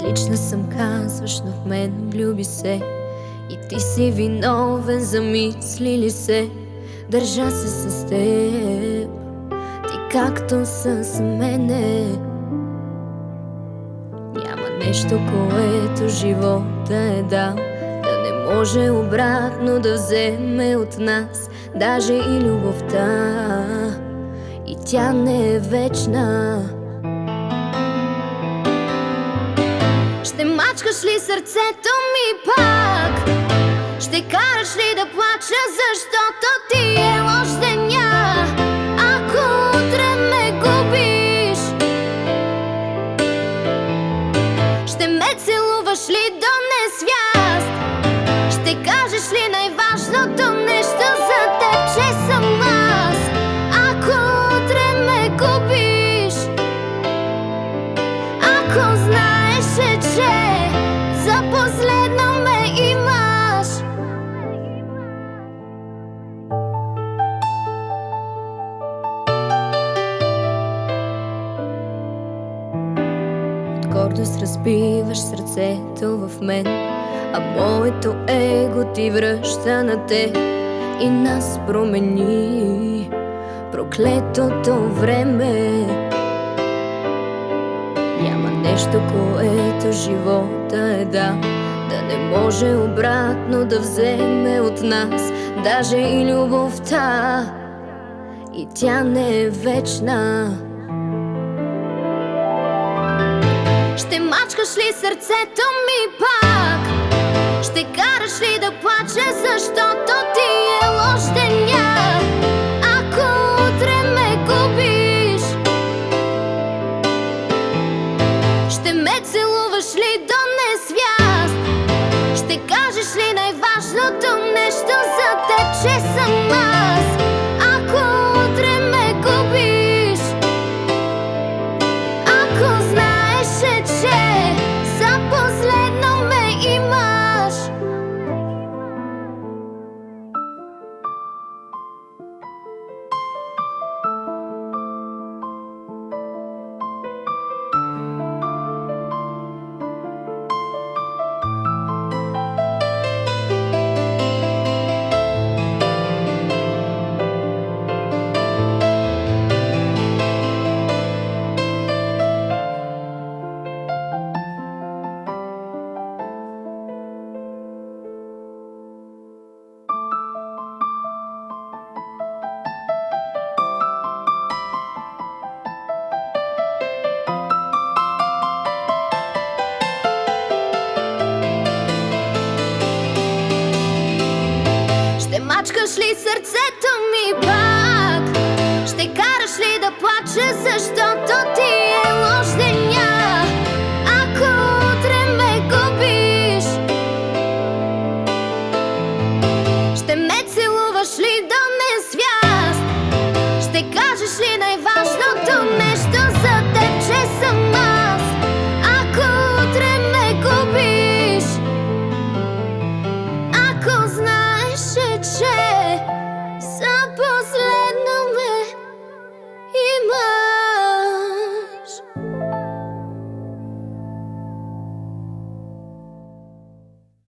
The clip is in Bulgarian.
Лична съм, казваш, но в мен влюби се. И ти си виновен, замисли ли се? Държа се с теб, ти както с мене. Няма нещо, което живота е дал, да не може обратно да вземе от нас. Даже и любовта, и тя не е вечна. Ще мачкаш ли сърцето ми пак? Ще караш ли да плача, защото ти е лош деня? Ако утре ме губиш, ще ме целуваш ли до несвяст? Ще кажеш ли най-важното нещо за теб, че съм аз? Ако утре ме губиш, ако знаеше, че за последно ме имаш. От гордост разбиваш сърцето в мен, а моето его ти връща на те и нас промени проклетото време. Няма нещо, което живота е дал, да не може обратно да вземе от нас. Даже и любовта, и тя не е вечна. Ще мачкаш ли сърцето ми пак? Ще караш ли да плача, защото ти е лош деня? Ако утре ме губиш, ще ме целуваш ли до несвяст? Ще кажеш ли най-важното нещо за теб, че съм аз? Ако утре ме губиш, ако знаеше, че за последно ме имаш. Мачкаш ли сърцето ми пак? Ще караш ли да плача, защо